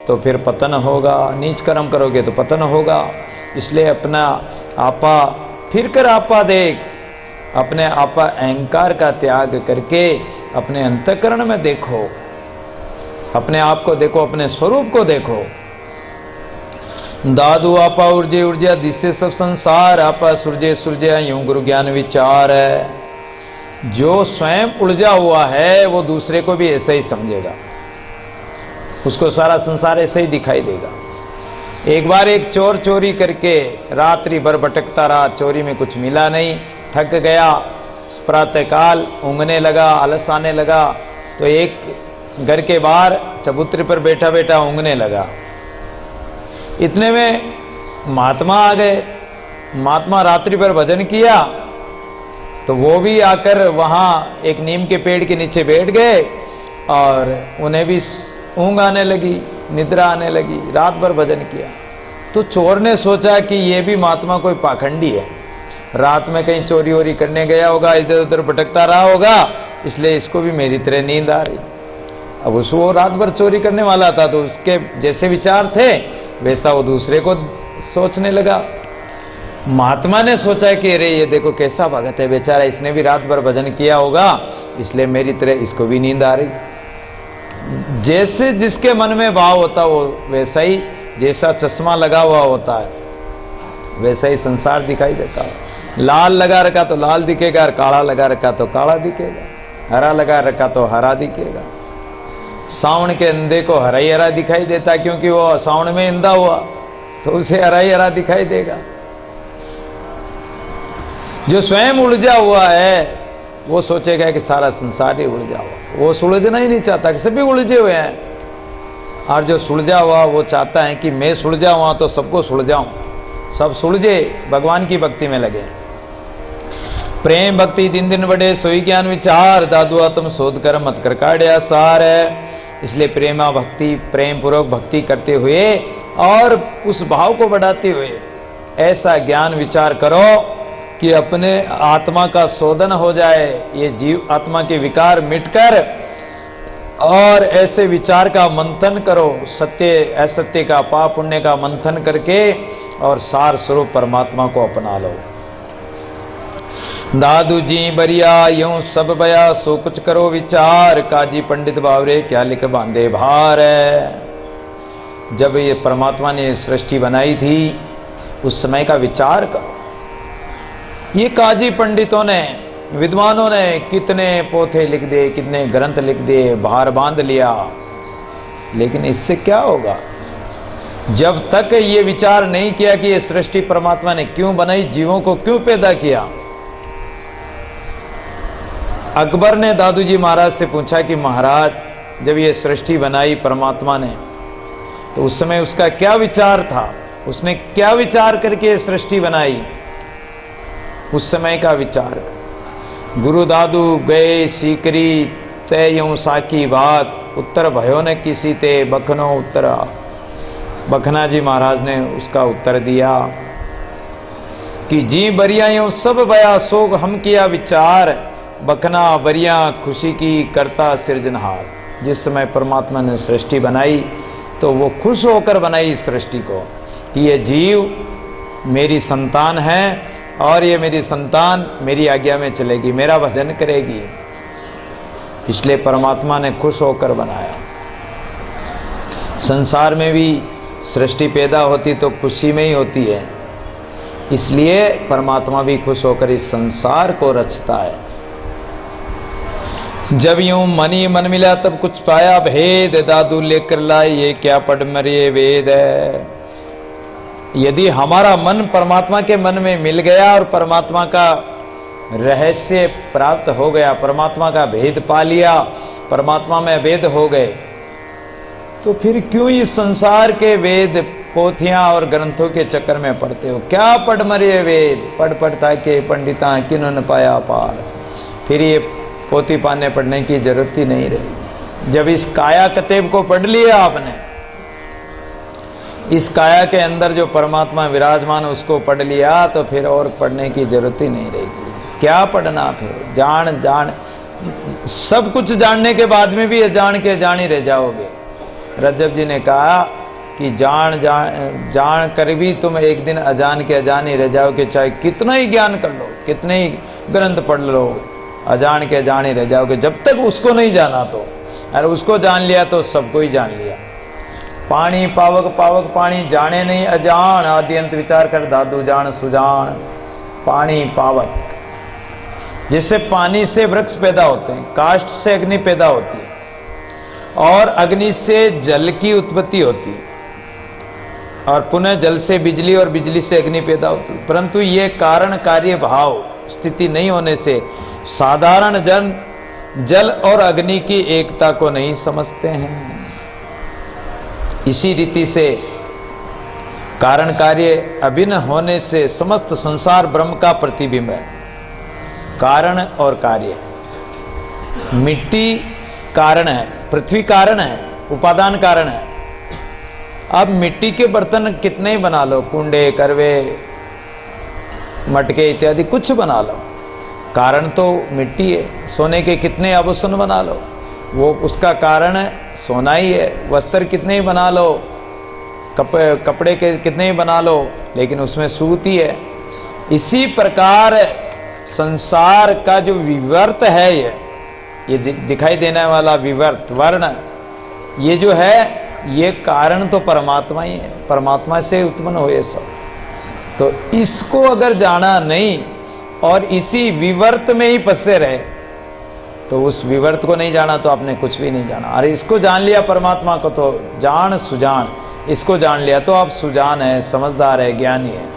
तो फिर पतन होगा, नीच कर्म करोगे तो पतन होगा। इसलिए अपना आपा फिर कर आपा देख, अपने आपा अहंकार का त्याग करके अपने अंतःकरण में देखो, अपने आप को देखो, अपने स्वरूप को देखो। दादू आपा ऊर्जे ऊर्जा दिशे सब संसार, आपा सूर्जे सूर्य यूं गुरु ज्ञान विचार है। जो स्वयं उलझा हुआ है वो दूसरे को भी ऐसे ही समझेगा, उसको सारा संसार ऐसे ही दिखाई देगा। एक बार एक चोर चोरी करके रात्रि भर भटकता रहा, चोरी में कुछ मिला नहीं, थक गया, प्रातःकाल ऊँघने लगा, आलस आने लगा, तो एक घर के बाहर चबूतरे पर बैठा बैठा ऊँघने लगा। इतने में महात्मा आ गए। महात्मा रात्रि भर भजन किया तो वो भी आकर वहां एक नीम के पेड़ के नीचे बैठ गए और उन्हें भी ऊँघ आने लगी, निद्रा आने लगी, रात भर भजन किया। तो चोर ने सोचा कि ये भी महात्मा कोई पाखंडी है, रात में कहीं चोरी वोरी करने गया होगा, इधर उधर भटकता रहा होगा, इसलिए इसको भी मेरी तरह नींद आ रही। अब वो रात भर चोरी करने वाला था, तो उसके जैसे विचार थे वैसा वो दूसरे को सोचने लगा। महात्मा ने सोचा कि अरे ये देखो कैसा भगत है बेचारा, इसने भी रात भर भजन किया होगा, इसलिए मेरी तरह इसको भी नींद आ रही। जैसे जिसके मन में भाव होता वो वैसा ही, जैसा चश्मा लगा हुआ होता है वैसा ही संसार दिखाई देता है। लाल लगा रखा तो लाल दिखेगा, और काला लगा रखा तो काला दिखेगा, हरा लगा रखा तो हरा दिखेगा। सावन के अंधे को हरा ही हरा दिखाई देता, क्योंकि वो सावन में अंधा हुआ तो उसे हरा ही हरा दिखाई देगा। जो स्वयं उलझा हुआ है वो सोचेगा कि सारा संसार ही उलझा हुआ, वो सुलझना ही नहीं चाहता कि सभी उलझे हुए हैं। और जो सुलझा हुआ वो चाहता है कि मैं सुलझा हुआ तो सबको सुलझाऊं, सब सुलझे, भगवान की भक्ति में लगे। प्रेम भक्ति दिन दिन बढ़े, सोई ज्ञान विचार, दादू आत्म शोध कर मत कर काढ़िया सार है। इसलिए प्रेमा भक्ति, प्रेम पूर्वक भक्ति करते हुए और उस भाव को बढ़ाते हुए ऐसा ज्ञान विचार करो कि अपने आत्मा का शोधन हो जाए, ये जीव आत्मा के विकार मिटकर, और ऐसे विचार का मंथन करो, सत्य असत्य का, पाप पुण्य का मंथन करके और सार स्वरूप परमात्मा को अपना लो। दादू जी बरिया यूं सब बया, सो कुछ करो विचार, काजी पंडित बावरे क्या लिख बांधे भार है। जब ये परमात्मा ने सृष्टि बनाई थी उस समय का विचार करो। ये काजी पंडितों ने, विद्वानों ने कितने पोथे लिख दिए, कितने ग्रंथ लिख दिए, भार बांध लिया, लेकिन इससे क्या होगा जब तक ये विचार नहीं किया कि ये सृष्टि परमात्मा ने क्यों बनाई, जीवों को क्यों पैदा किया। अकबर ने दादू जी महाराज से पूछा कि महाराज जब ये सृष्टि बनाई परमात्मा ने तो उस समय उसका क्या विचार था, उसने क्या विचार करके ये सृष्टि बनाई। उस समय का विचार गुरु दादू गए सीकरी तय यूं साकी बात, उत्तर भयो न किसी ते बखनो उत्तरा। बखना जी महाराज ने उसका उत्तर दिया कि जी बरिया यूं सब बया सोग हम किया विचार, बखना बरिया खुशी की करता सृजनहार। जिस समय परमात्मा ने सृष्टि बनाई तो वो खुश होकर बनाई इस सृष्टि को कि ये जीव मेरी संतान है और ये मेरी संतान मेरी आज्ञा में चलेगी, मेरा भजन करेगी, इसलिए परमात्मा ने खुश होकर बनाया। संसार में भी सृष्टि पैदा होती तो खुशी में ही होती है, इसलिए परमात्मा भी खुश होकर इस संसार को रचता है। जब यूं मन ही मन मिला तब कुछ पाया भेद, दादू लेकर लाई ये क्या पढ़ मरे वेद है। यदि हमारा मन परमात्मा के मन में मिल गया और परमात्मा का रहस्य प्राप्त हो गया, परमात्मा का भेद पा लिया, परमात्मा में वेद हो गए, तो फिर क्यों इस संसार के वेद पोथियां और ग्रंथों के चक्कर में पढ़ते हो। क्या पढ़ मरे वेद, पढ़ पढ़ता के पंडिता किन्हों न पाया पार। फिर ये पोथी पाने पढ़ने की जरूरत ही नहीं रही। जब इस काया कतेब को पढ़ लिया आपने, इस काया के अंदर जो परमात्मा विराजमान उसको पढ़ लिया, तो फिर और पढ़ने की जरूरत ही नहीं रहेगी। क्या पढ़ना फिर, जान सब कुछ जानने के बाद में भी ये जान के जान ही रह जाओगे। रजब जी ने कहा कि जान कर भी तुम एक दिन अजान के अजान ही रह जाओ, कि चाहे कितना ही ज्ञान कर लो, कितने ही ग्रंथ पढ़ लो, अजान के अजान ही रह जाओगे जब तक उसको नहीं जाना। तो अरे उसको जान लिया तो सबको ही जान लिया। पानी पावक पावक पानी, जाने नहीं अजान, आदि अंत विचार कर दादू जान सुजान। पानी पावक, जिससे पानी से वृक्ष पैदा होते हैं, काष्ठ से अग्नि पैदा होती है, और अग्नि से जल की उत्पत्ति होती है, और पुनः जल से बिजली और बिजली से अग्नि पैदा होती है। परंतु ये कारण कार्य भाव स्थिति नहीं होने से साधारण जन जल और अग्नि की एकता को नहीं समझते हैं। इसी रीति से कारण कार्य अभिन्न होने से समस्त संसार ब्रह्म का प्रतिबिंब है। कारण और कार्य, मिट्टी कारण है, पृथ्वी कारण है, उपादान कारण है। अब मिट्टी के बर्तन कितने ही बना लो, कुंडे करवे मटके इत्यादि कुछ बना लो, कारण तो मिट्टी है। सोने के कितने आभूषण बना लो, वो उसका कारण सोना ही है। वस्त्र कितने ही बना लो, कपड़े के कितने ही बना लो, लेकिन उसमें सूती है। इसी प्रकार संसार का जो विवर्त है, ये दिखाई देने वाला विवर्त वर्ण, ये जो है ये कारण तो परमात्मा ही है, परमात्मा से उत्पन्न हुए सब। तो इसको अगर जाना नहीं और इसी विवर्त में ही फंसे रहे, तो उस विवर्त को नहीं जाना तो आपने कुछ भी नहीं जाना। अरे इसको जान लिया परमात्मा को, तो जान सुजान, इसको जान लिया तो आप सुजान है, समझदार है, ज्ञानी है।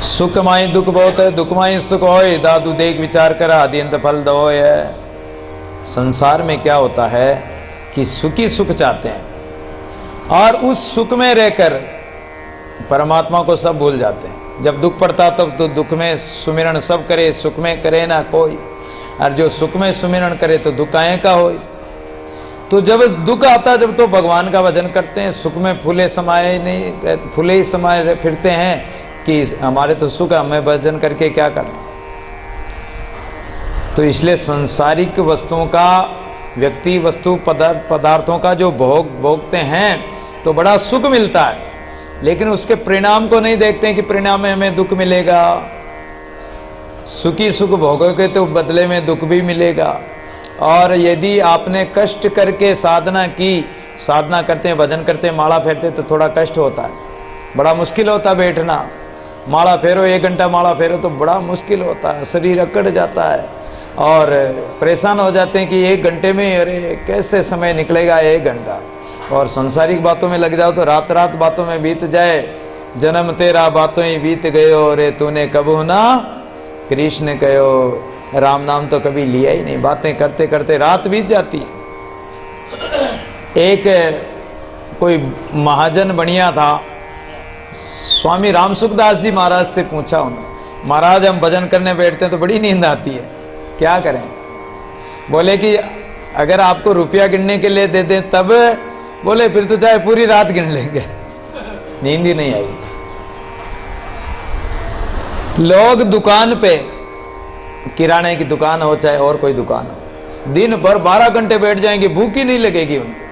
सुख माई दुख बहुत है, दुख माई सुख होए, दादू देख विचार कर आदि अंत फल दो है। संसार में क्या होता है कि सुखी सुख चाहते हैं और उस सुख में रहकर परमात्मा को सब भूल जाते हैं। जब दुख पड़ता तब तो दुख में सुमिरन सब करे, सुख में करे ना कोई। और जो सुख में सुमिरन करे तो दुख आए का होई। तो जब दुख आता जब तो भगवान का भजन करते हैं, सुख में फूले समाये नहीं रहते, फूले ही समाये फिरते हैं कि हमारे तो सुख, हमें भजन करके क्या करना। तो इसलिए सांसारिक वस्तुओं का, व्यक्ति वस्तु पदार्थों का जो भोगते हैं तो बड़ा सुख मिलता है, लेकिन उसके परिणाम को नहीं देखते हैं कि परिणाम में हमें दुख मिलेगा। सुखी सुख भोगोगे तो बदले में दुख भी मिलेगा। और यदि आपने कष्ट करके साधना की, साधना करते हैं, भजन करते हैं, माला फेरते तो थोड़ा कष्ट होता है, बड़ा मुश्किल होता है बैठना। माला फेरो, 1 घंटा माला फेरो तो बड़ा मुश्किल होता है, शरीर अकड़ जाता है और परेशान हो जाते हैं कि 1 घंटे में अरे कैसे समय निकलेगा 1 घंटा। और संसारिक बातों में लग जाओ तो रात रात बातों में बीत जाए। जन्म तेरा बातों ही बीत गयो, रे तूने कबू ना कृष्ण कहो। राम नाम तो कभी लिया ही नहीं, बातें करते करते रात बीत जाती है। एक कोई महाजन बढ़िया था, स्वामी रामसुखदास जी महाराज से पूछा उन्होंने, महाराज हम भजन करने बैठते हैं तो बड़ी नींद आती है, क्या करें? बोले कि अगर आपको रुपया गिनने के लिए दे दें तब? बोले फिर तो चाहे पूरी रात गिन लेंगे, नींद ही नहीं आई। लोग दुकान पे, किराने की दुकान हो चाहे और कोई दुकान हो, दिन भर 12 घंटे बैठ जाएंगे, भूख ही नहीं लगेगी उनको।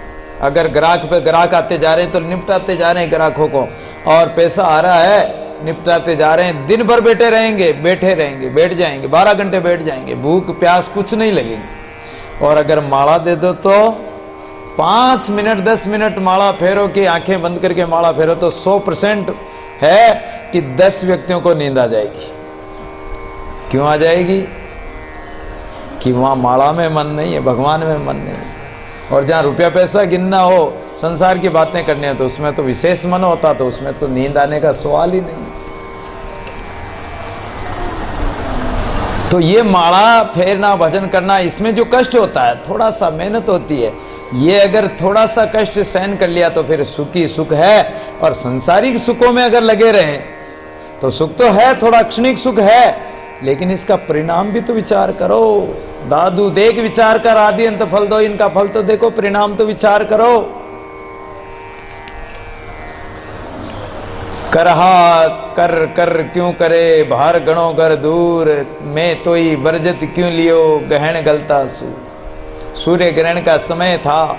अगर ग्राहक पे ग्राहक आते जा रहे हैं तो निपटाते जा रहे हैं ग्राहकों को, और पैसा आ रहा है निपटाते जा रहे हैं। दिन भर बैठे रहेंगे, बैठ जाएंगे, 12 घंटे बैठ जाएंगे, भूख प्यास कुछ नहीं लगेगी। और अगर माला दे दो तो 5 मिनट 10 मिनट माला फेरो कि आंखें बंद करके माला फेरो तो 100% है कि 10 व्यक्तियों को नींद आ जाएगी। क्यों आ जाएगी? कि वहां माला में मन नहीं है, भगवान में मन नहीं है। और जहां रुपया पैसा गिनना हो, संसार की बातें करनी हो, तो उसमें तो विशेष मन होता, तो उसमें तो नींद आने का सवाल ही नहीं। तो ये माला फेरना, भजन करना, इसमें जो कष्ट होता है, थोड़ा सा मेहनत होती है, ये अगर थोड़ा सा कष्ट सहन कर लिया तो फिर सुखी सुख है। और संसारिक सुखों में अगर लगे रहे तो सुख तो है, थोड़ा क्षणिक सुख है, लेकिन इसका परिणाम भी तो विचार करो। दादू देख विचार कर आदि अंत फल दो, इनका फल तो देखो, परिणाम तो विचार करो। करहा कर कर क्यों करे, भार गणो घर दूर, मैं तो ही बरजत क्यों लियो, गहन गलता सू। सूर्य ग्रहण का समय था।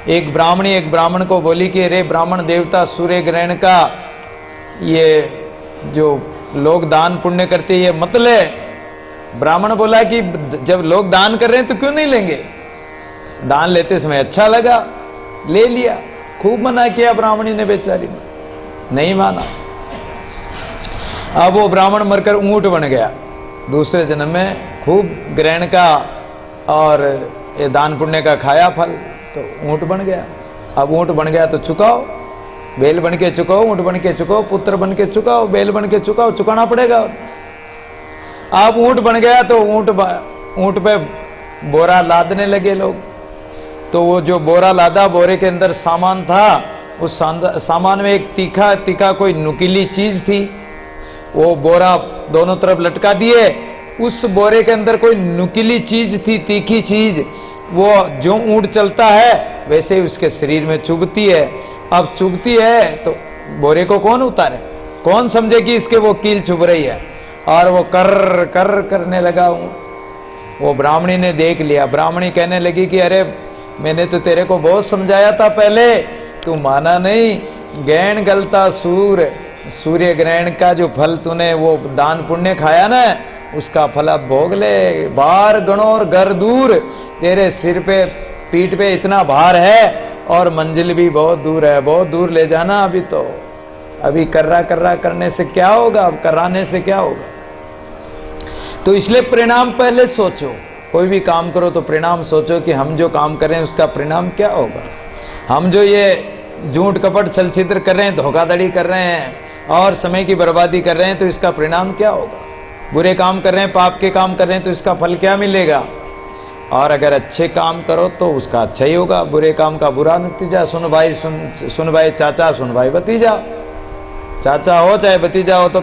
एक ब्राह्मणी एक ब्राह्मण को बोली कि अरे ब्राह्मण देवता, सूर्य ग्रहण का ये जो लोग दान पुण्य करते ये मत ले। ब्राह्मण बोला कि जब लोग दान कर रहे हैं तो क्यों नहीं लेंगे। दान लेते समय अच्छा लगा, ले लिया। खूब मना किया ब्राह्मणी ने, बेचारी ने नहीं माना। अब वो ब्राह्मण मरकर ऊंट बन गया दूसरे जन्म में। खूब ग्रहण का और ये दान पुण्य का खाया फल, तो ऊंट बन गया। अब ऊंट बन गया तो चुकाओ, बैल बन के चुकाओ, ऊंट बन के चुकाओ, पुत्र बन के चुकाओ, बैल बन के चुकाओ, चुकाना पड़ेगा। अब ऊंट बन गया तो ऊंट पे बोरा लादने लगे लोग। तो वो जो बोरा लादा, बोरे के अंदर सामान था, उस सामान में एक तीखा तीखा कोई नुकीली चीज थी। वो बोरा दोनों तरफ लटका दिए। उस बोरे के अंदर कोई नुकीली चीज थी, तीखी चीज। वो जो ऊंट चलता है वैसे ही उसके शरीर में चुभती है। अब चुभती है तो बोरे को कौन उतारे, कौन समझे कि इसके वो कील चुभ रही है। और वो कर कर करने लगा। वो ब्राह्मणी ने देख लिया। ब्राह्मणी कहने लगी कि अरे मैंने तो तेरे को बहुत समझाया था पहले, तू माना नहीं। ग्रहण गलता सूर्य ग्रहण का जो फल तूने वो दान पुण्य खाया ना, उसका फल अब भोग ले। भार गणोर घर दूर, तेरे सिर पे पीठ पे इतना भार है और मंजिल भी बहुत दूर है, बहुत दूर ले जाना। अभी तो अभी कर्रा करने से क्या होगा, अब कराने से क्या होगा। तो इसलिए परिणाम पहले सोचो। कोई भी काम करो तो परिणाम सोचो कि हम जो काम कर रहे हैं उसका परिणाम क्या होगा। हम जो ये झूठ कपट छल छिद्र कर रहे हैं, धोखाधड़ी कर रहे हैं और समय की बर्बादी कर रहे हैं, तो इसका परिणाम क्या होगा। बुरे काम कर रहे हैं, पाप के काम कर रहे हैं, तो इसका फल क्या मिलेगा। और अगर अच्छे काम करो तो उसका अच्छा ही होगा, बुरे काम का बुरा नतीजा। सुन भाई चाचा, सुन भाई भतीजा। चाचा हो चाहे भतीजा हो तो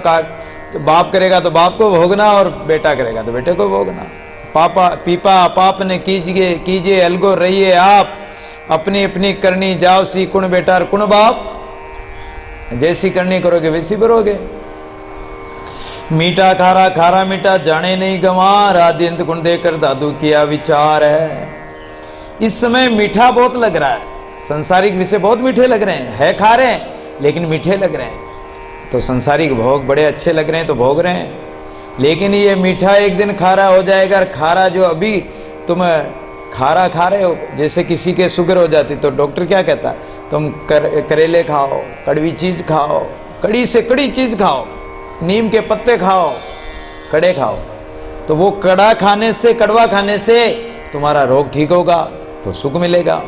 बाप करेगा तो बाप को भोगना और बेटा करेगा तो बेटे को भोगना। पापा पीपा पाप ने कीजिए अलगो रहिए आप, अपनी अपनी करनी जाओ सी कुण बेटा और कुण बाप। जैसी करनी करोगे वैसी भरोगे। मीठा खारा खारा मीठा जाने नहीं गंवार, आदि अंत गुण देकर दादू किया विचार है। इस समय मीठा बहुत लग रहा है, संसारिक विषय बहुत मीठे लग रहे हैं, है खा रहे हैं लेकिन मीठे लग रहे हैं। तो संसारिक भोग बड़े अच्छे लग रहे हैं तो भोग रहे हैं, लेकिन ये मीठा एक दिन खारा हो जाएगा। खारा जो अभी तुम खारा खा रहे हो, जैसे किसी के शुगर हो जाती तो डॉक्टर क्या कहता है, तुम करेले खाओ, कड़वी चीज खाओ, कड़ी से कड़ी चीज खाओ, नीम के पत्ते खाओ, कड़े खाओ। तो वो कड़ा खाने से, कड़वा खाने से तुम्हारा रोग ठीक होगा तो सुख मिलेगा।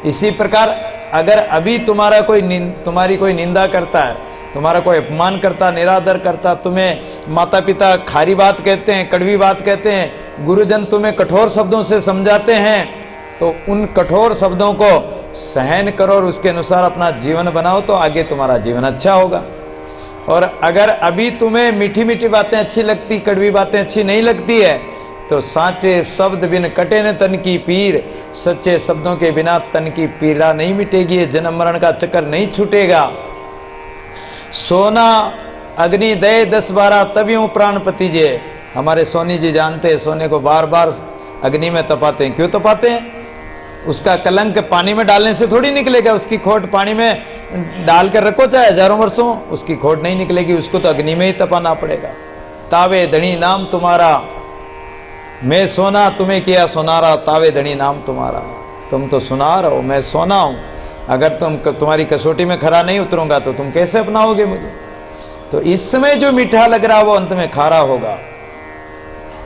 इसी प्रकार अगर अभी तुम्हारी कोई निंदा करता है, तुम्हारा कोई अपमान करता, निरादर करता, तुम्हें माता पिता खारी बात कहते हैं, कड़वी बात कहते हैं, गुरुजन तुम्हें कठोर शब्दों से समझाते हैं, तो उन कठोर शब्दों को सहन करो और उसके अनुसार अपना जीवन बनाओ तो आगे तुम्हारा जीवन अच्छा होगा। और अगर अभी तुम्हें मीठी मीठी बातें अच्छी लगती, कड़वी बातें अच्छी नहीं लगती है, तो साचे शब्द बिन कटे न तन की पीर, सच्चे शब्दों के बिना तन की पीड़ा नहीं मिटेगी, जन्म मरण का चक्कर नहीं छूटेगा। सोना अग्नि दे 10-12 तबियों प्राण पतिजे। हमारे सोनी जी जानते हैं, सोने को बार बार अग्नि में तपाते हैं। क्यों तपाते हैं? उसका कलंक पानी में डालने से थोड़ी निकलेगा। उसकी खोट पानी में डाल कर रखो चाहे हजारों वर्षों, उसकी खोट नहीं निकलेगी, उसको तो अग्नि में ही तपाना पड़ेगा। तावे धनी नाम तुम्हारा, मैं सोना तुम्हें किया सुनारा, तावे धनी नाम तुम्हारा। तुम तो सुनार हो, मैं सोना हूं। अगर तुम्हारी कसौटी में खरा नहीं उतरूंगा तो तुम कैसे अपनाओगे मुझे। तो इस समय जो मीठा लग रहा वो अंत में खारा होगा,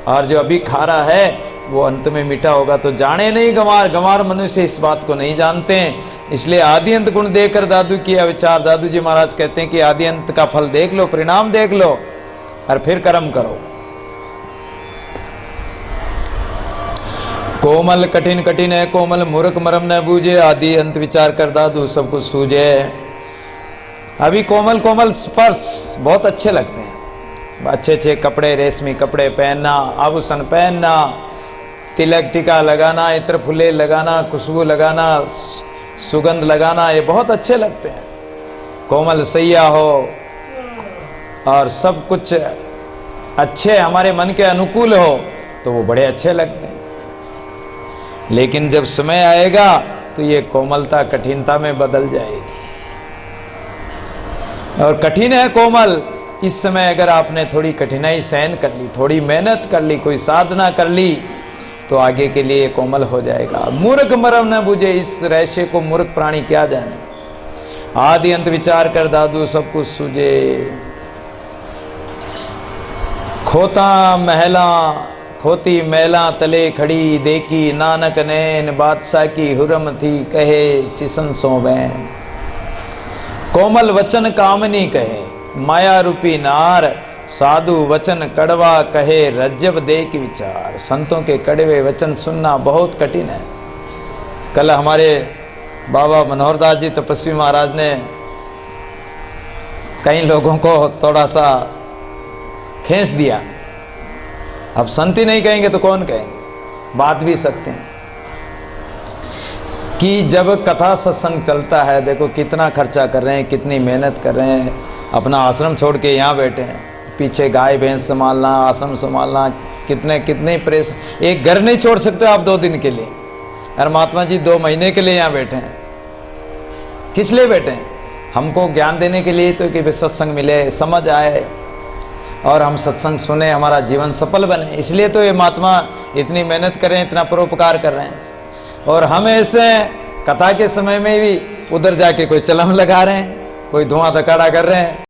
और जो अभी खारा है वो अंत में मीठा होगा। तो जाने नहीं गंवार मनुष्य इस बात को नहीं जानते हैं। इसलिए आदि अंत गुण देकर दादू किया विचार। दादू जी महाराज कहते हैं कि आदि अंत का फल देख लो, परिणाम देख लो और फिर कर्म करो। कोमल कठिन कठिन है कोमल, मूर्ख मरम न बूझे, आदि अंत विचार कर दादू सब कुछ सूझे। अभी कोमल कोमल स्पर्श बहुत अच्छे लगते हैं, अच्छे अच्छे कपड़े, रेशमी कपड़े पहनना, आभूषण पहनना, तिलक टीका लगाना, इत्र फुले लगाना, खुशबू लगाना, सुगंध लगाना, ये बहुत अच्छे लगते हैं। कोमल सैया हो और सब कुछ अच्छे हमारे मन के अनुकूल हो तो वो बड़े अच्छे लगते हैं। लेकिन जब समय आएगा तो ये कोमलता कठिनता में बदल जाएगी। और कठिन है कोमल, इस समय अगर आपने थोड़ी कठिनाई सहन कर ली, थोड़ी मेहनत कर ली, कोई साधना कर ली, तो आगे के लिए कोमल हो जाएगा। मूर्ख मरम न बुझे, इस रहस्य को मूर्ख प्राणी क्या जाने। आदि अंत विचार कर दादू सब कुछ सूझे। खोती महला तले खड़ी, देखी नानक नैन बादशाह की हुरम थी, कहे सिसन सोबैन। कोमल वचन कामनी कहे, माया रूपी नार, साधु वचन कड़वा कहे, रज्जब देख विचार। संतों के कड़वे वचन सुनना बहुत कठिन है। कल हमारे बाबा मनोहर दास जी तपस्वी महाराज ने कई लोगों को थोड़ा सा खींच दिया। अब संत ही नहीं कहेंगे तो कौन कहेंगे। बात भी सकते हैं कि जब कथा सत्संग चलता है, देखो कितना खर्चा कर रहे हैं, कितनी मेहनत कर रहे हैं, अपना आश्रम छोड़ के यहाँ बैठे हैं, पीछे गाय भैंस संभालना, आश्रम संभालना, कितने कितने प्रेस। एक घर नहीं छोड़ सकते आप 2 दिन के लिए। अरे महात्मा जी 2 महीने के लिए यहाँ बैठे हैं, किस लिए बैठे हैं? हमको ज्ञान देने के लिए, तो कि सत्संग मिले, समझ आए और हम सत्संग सुने, हमारा जीवन सफल बने। इसलिए तो ये महात्मा इतनी मेहनत कर रहे हैं, इतना परोपकार कर रहे हैं। और हम ऐसे कथा के समय में भी उधर जाके कोई चलम लगा रहे हैं, कोई धुआं धकाड़ा कर रहे हैं।